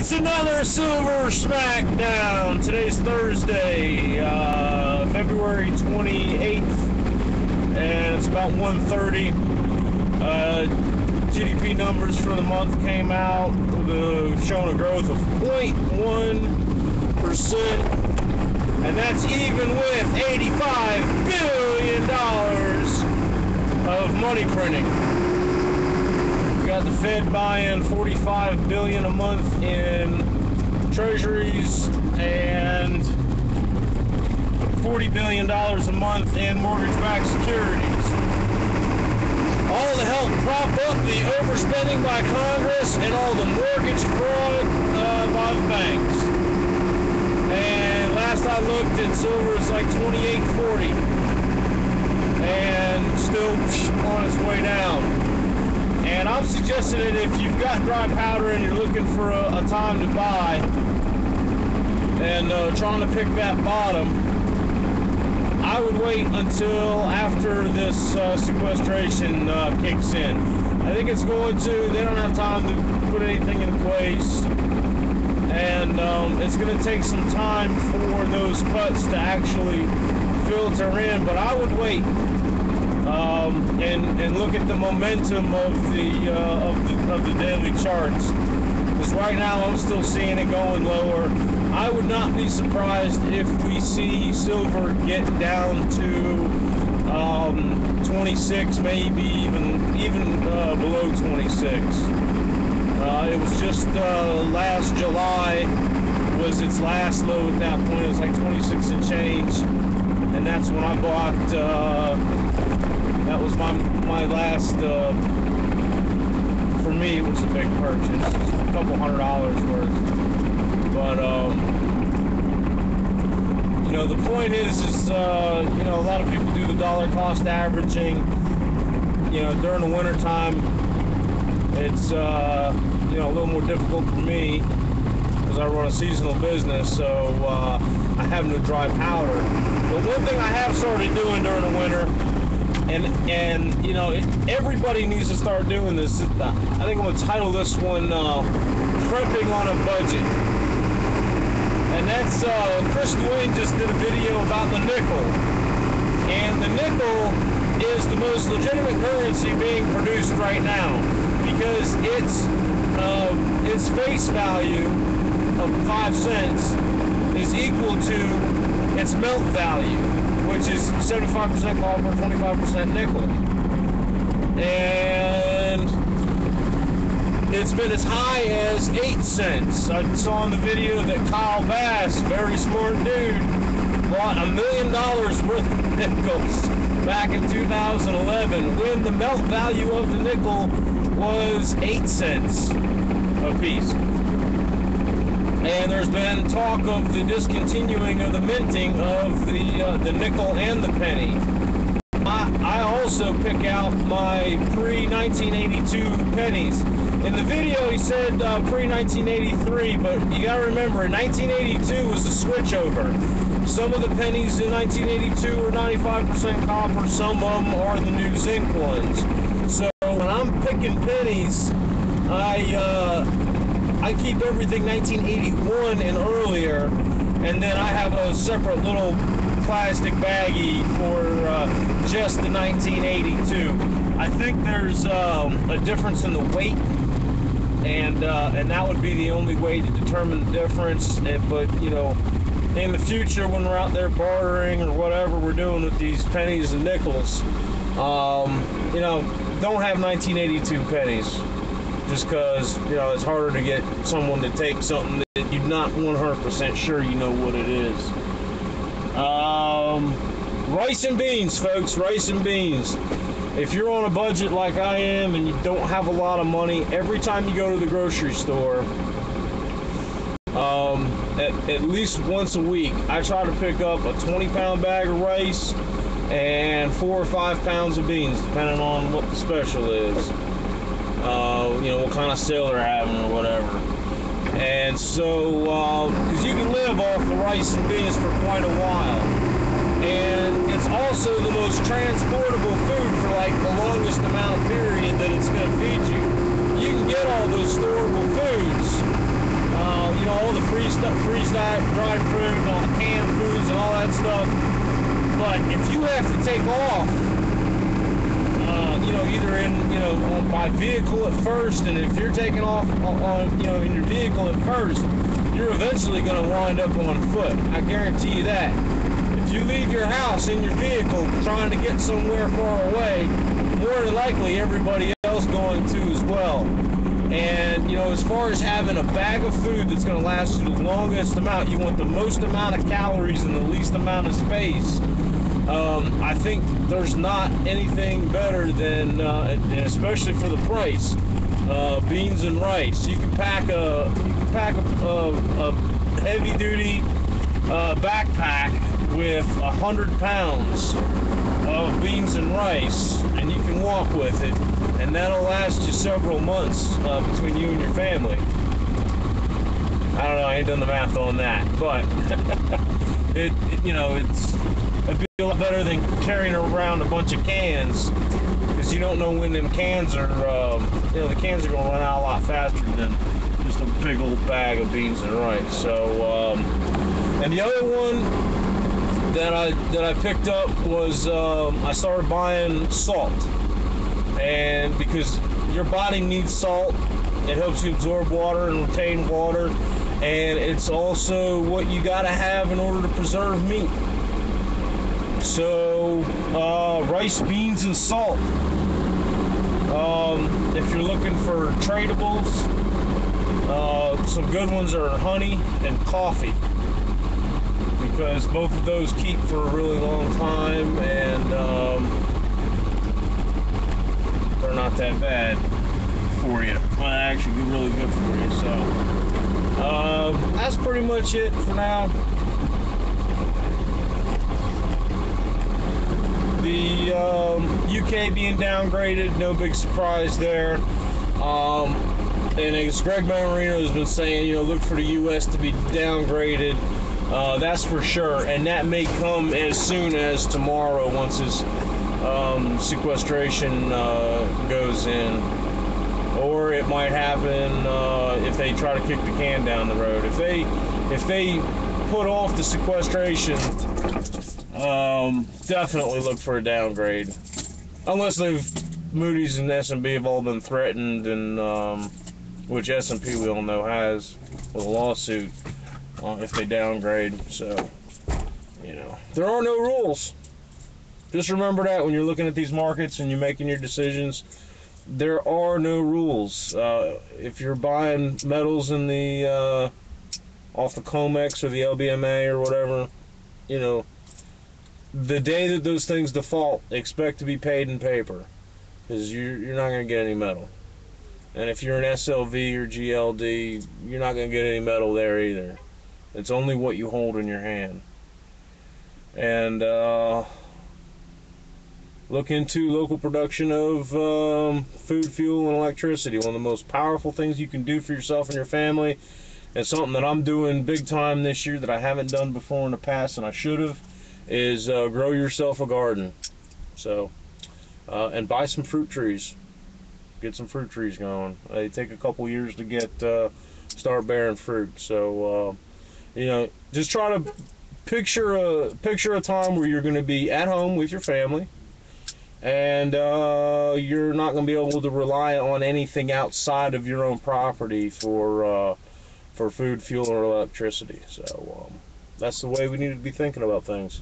It's another Silver Smackdown. Today's Thursday, February 28th, and it's about 1:30. GDP numbers for the month came out, showing a growth of 0.1%, and that's even with $85 billion of money printing. Got the Fed buying $45 billion a month in treasuries and $40 billion a month in mortgage-backed securities. All to help prop up the overspending by Congress and all the mortgage fraud by the banks. And last I looked at silver, it's like $28.40 and still on its way down. And I'm suggesting that if you've got dry powder and you're looking for a time to buy and trying to pick that bottom, I would wait until after this sequestration kicks in. I think it's going to. They don't have time to put anything in place, and it's going to take some time for those cuts to actually filter in. But I would wait. And look at the momentum of the daily charts. Because right now I'm still seeing it going lower. I would not be surprised if we see silver get down to 26, maybe even below 26. It was just last July was its last low at that point. It was like 26 and change, and that's when I bought. That was my last, for me, it was a big purchase, a couple $100 worth. But, the point is a lot of people do the dollar cost averaging, during the winter time. It's, a little more difficult for me because I run a seasonal business, so I have no dry powder. But one thing I have started doing during the winter, and everybody needs to start doing this. I think I'm going to title this one Prepping on a Budget. And that's, Chris Dwayne just did a video about the nickel. And the nickel is the most legitimate currency being produced right now because its face value of 5 cents is equal to its melt value, which is 75% copper, 25% nickel. And it's been as high as 8 cents. I saw in the video that Kyle Bass, very smart dude, bought $1 million worth of nickels back in 2011 when the melt value of the nickel was 8 cents a piece. And there's been talk of the discontinuing of the minting of the nickel and the penny. I also pick out my pre-1982 pennies. In the video he said pre-1983, but you gotta remember 1982 was the switchover. Some of the pennies in 1982 were 95% copper, some of them are the new zinc ones. So when I'm picking pennies, I keep everything 1981 and earlier, and then I have a separate little plastic baggie for just the 1982. I think there's a difference in the weight, and that would be the only way to determine the difference. But in the future, when we're out there bartering or whatever we're doing with these pennies and nickels, don't have 1982 pennies. Just because, it's harder to get someone to take something that you're not 100% sure you know what it is. Rice and beans, folks, rice and beans. If you're on a budget like I am and you don't have a lot of money, every time you go to the grocery store, at least once a week, I try to pick up a 20-pound bag of rice and 4 or 5 pounds of beans, depending on what the special is. What kind of sale they're having or whatever. And so, because you can live off the rice and beans for quite a while. And it's also the most transportable food for like the longest amount of period that it's going to feed you. You can get all those storable foods all the freeze-dried fruit and all the canned foods and all that stuff. But if you have to take off, either by vehicle at first, and if you're taking off on in your vehicle at first, you're eventually going to wind up on foot. I guarantee you that. If you leave your house in your vehicle trying to get somewhere far away, more than likely everybody else going to as well. And as far as having a bag of food that's going to last you the longest amount, you want the most amount of calories in the least amount of space. I think there's not anything better than, and especially for the price, beans and rice. You can pack a heavy-duty backpack with 100 pounds of beans and rice, and you can walk with it, and that'll last you several months between you and your family. I don't know, I ain't done the math on that, but it'd be a lot better than carrying around a bunch of cans, because you don't know when them cans are, the cans are going to run out a lot faster than just a big old bag of beans and rice. So, and the other one that I picked up was I started buying salt, and because your body needs salt, it helps you absorb water and retain water, and it's also what you got to have in order to preserve meat. So rice, beans, and salt. If you're looking for tradables, some good ones are honey and coffee, because both of those keep for a really long time, and they're not that bad for you. Well, actually, really good for you. So that's pretty much it for now. The UK being downgraded, no big surprise there. And as Greg Marino has been saying, look for the US to be downgraded. That's for sure, and that may come as soon as tomorrow once his sequestration goes in, or it might happen if they try to kick the can down the road. If they put off the sequestration, definitely look for a downgrade, unless Moody's and S&P have all been threatened, and which S&P we all know has with a lawsuit if they downgrade. So there are no rules. Just remember that when you're looking at these markets and you're making your decisions, there are no rules. If you're buying metals in the off the COMEX or the LBMA or whatever, the day that those things default, expect to be paid in paper, because you're not going to get any metal. And if you're an SLV or GLD, you're not going to get any metal there either. It's only what you hold in your hand. And look into local production of food, fuel, and electricity. One of the most powerful things you can do for yourself and your family, and something that I'm doing big time this year that I haven't done before in the past, and I should have, is grow yourself a garden. So, and buy some fruit trees. Get some fruit trees going. They take a couple years to get start bearing fruit. So, just try to picture a time where you're going to be at home with your family, and you're not going to be able to rely on anything outside of your own property for food, fuel, or electricity. So that's the way we need to be thinking about things.